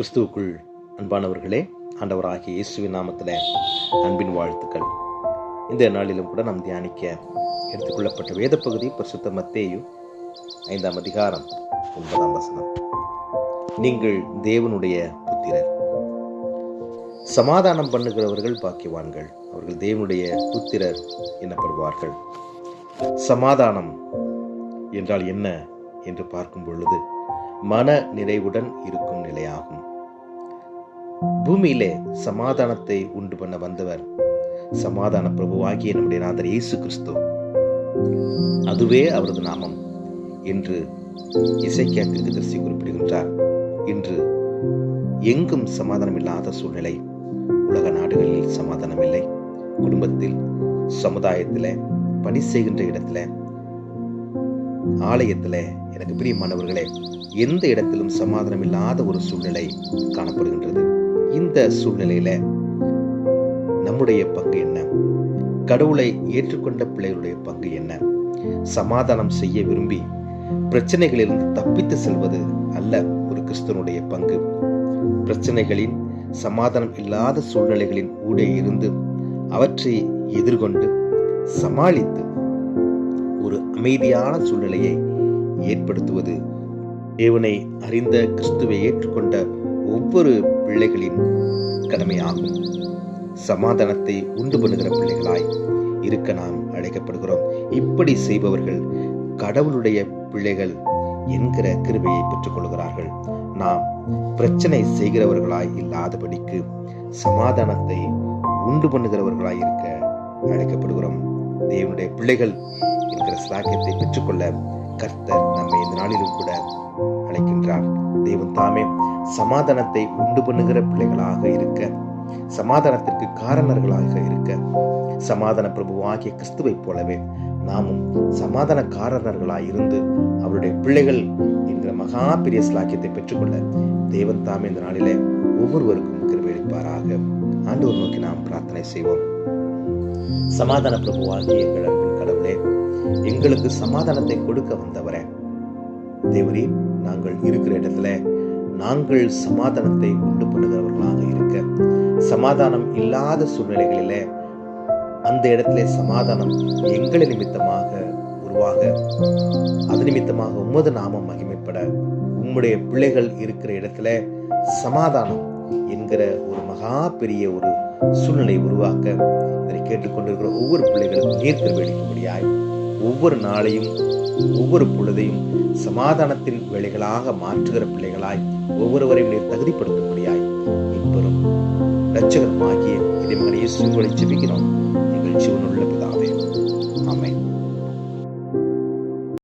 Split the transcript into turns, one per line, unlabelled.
கிறிஸ்துவுக்குள் அன்பானவர்களே, ஆண்டவராகிய இயேசுவின் நாமத்தில் அன்பின் வாழ்த்துக்கள். இந்த நாளிலும் கூட நாம் தியானிக்க எடுத்துக்கொள்ளப்பட்ட வேத பகுதி பரிசுத்த மத்தேயு 5ஆம் அதிகாரம் 9ஆம் வசனம். நீங்கள் தேவனுடைய புத்திரர். சமாதானம் பண்ணுகிறவர்கள் பாக்கியவான்கள், அவர்கள் தேவனுடைய புத்திரர் எனப்படுவார்கள். சமாதானம் என்றால் என்ன என்று பார்க்கும் பொழுது மன நிறைவுடன் இருக்கும் நிலையாகும். பூமியிலே சமாதானத்தை உண்டு பண்ண வந்தவர் சமாதான பிரபுவாகிய நம்முடைய நாதர் இயேசு கிறிஸ்து. அதுவே அவரது நாமம் என்று எசேக்கியா தீர்க்கதரிசி குறிப்பிடுகின்றார். இன்று எங்கும் சமாதானம் இல்லாத சூழ்நிலை. உலக நாடுகளில் சமாதானம் இல்லை. குடும்பத்தில், சமுதாயத்தில், பணி செய்கின்ற இடத்துல, ஆலயத்துல, எனக்கு பிரியமானவர்களே, எந்த இடத்திலும் சமாதானம் இல்லாத ஒரு சூழ்நிலை காணப்படுகின்றது. இந்த சூழ்நிலையில நம்முடைய பங்கு என்ன? கடவுளை ஏற்றுக்கொண்ட பிள்ளைகளுடைய பங்கு என்ன? சமாதானம் செய்ய விரும்பி பிரச்சனைகளிலிருந்து தப்பித்து செல்வது அல்ல ஒரு கிறிஸ்தவனுடைய பங்கு. பிரச்சனைகளின், சமாதானம் இல்லாத சூழ்நிலைகளின் ஊடே இருந்து அவற்றை எதிர்கொண்டு சமாளித்து ஒரு அமைதியான சூழ்நிலையை ஏற்படுத்துவது தேவனை அறிந்த கிறிஸ்துவை ஏற்றுக்கொண்ட ஒவ்வொரு பிள்ளைகளின் கடமையாகும். சமாதானத்தை உண்டு பண்ணுகிற பிள்ளைகளாய் இருக்க நாம் அழைக்கப்படுகிறோம். இப்படி செய்பவர்கள் கடவுளுடைய பிள்ளைகள் என்கிற கிருபையை பெற்றுக் கொள்கிறார்கள். நாம் பிரச்சனை செய்கிறவர்களாய் இல்லாதபடிக்கு சமாதானத்தை உண்டு பண்ணுகிறவர்களாய் இருக்க அழைக்கப்படுகிறோம். தேவனுடைய பிள்ளைகள் என்கிற ஸ்லாக்கியத்தை பெற்றுக்கொள்ள கர்த்தர் நம்மை இந்த நாளிலும் கூட அழைக்கின்றார். தேவன் தாமே சமாதானத்தை உண்டு பண்ணுகிற பிள்ளைகளாக இருக்க, சமாதானத்திற்கு காரணர்களாக இருக்க, சமாதான பிரபுவாகிய கிறிஸ்துவை போலவே நாமும் சமாதான காரணர்களாய் இருந்து அவருடைய பிள்ளைகள் என்கிற மகா பெரிய ஸ்லாக்கியத்தை பெற்றுக்கொள்ள தேவன் தாமே இந்த நாளிலே ஒவ்வொருவருக்கும் கிருபை அளிப்பாராக. ஆண்டவர் நோக்கி நாம் பிரார்த்தனை செய்வோம். சமாதான பிரபுவாகிய எங்கள் அன்பின் கடவுளே, எங்களுக்கு சமாதானத்தை கொடுக்க வந்தவரே, தேவரே, நாங்கள் இருக்கிற இடத்துல நாங்கள் சமாதானத்தை உண்டு பண்ணுகிறவர்களாக இருக்க, சமாதானம் இல்லாத சூழ்நிலைகளில அந்த இடத்துல சமாதானம் எங்களை நிமித்தமாக உருவாக, அது நிமித்தமாக உமது நாமம் மகிமைப்பட, உம்முடைய பிள்ளைகள் இருக்கிற இடத்துல சமாதானம் என்கிற ஒரு மகா பெரிய ஒரு சூழ்நிலை உருவாக்க இதனை கேட்டுக்கொண்டிருக்கிற ஒவ்வொரு பிள்ளைகளும் நீர்க்கருவை அளிக்கும்படியாய், ஒவ்வொரு நாளையும் ஒவ்வொரு பொழுதையும் சமாதானத்தின் வேலைகளாக மாற்றுகிற பிள்ளைகளாய் ஒவ்வொருவரையும் நீர் தகுதிப்படுத்தும்படியாய் இப்பெரும் இரட்சகருமாகிய இறைமகன் இயேசுவை ஜெபிக்கிறோம். எங்கள் ஜீவனுடைய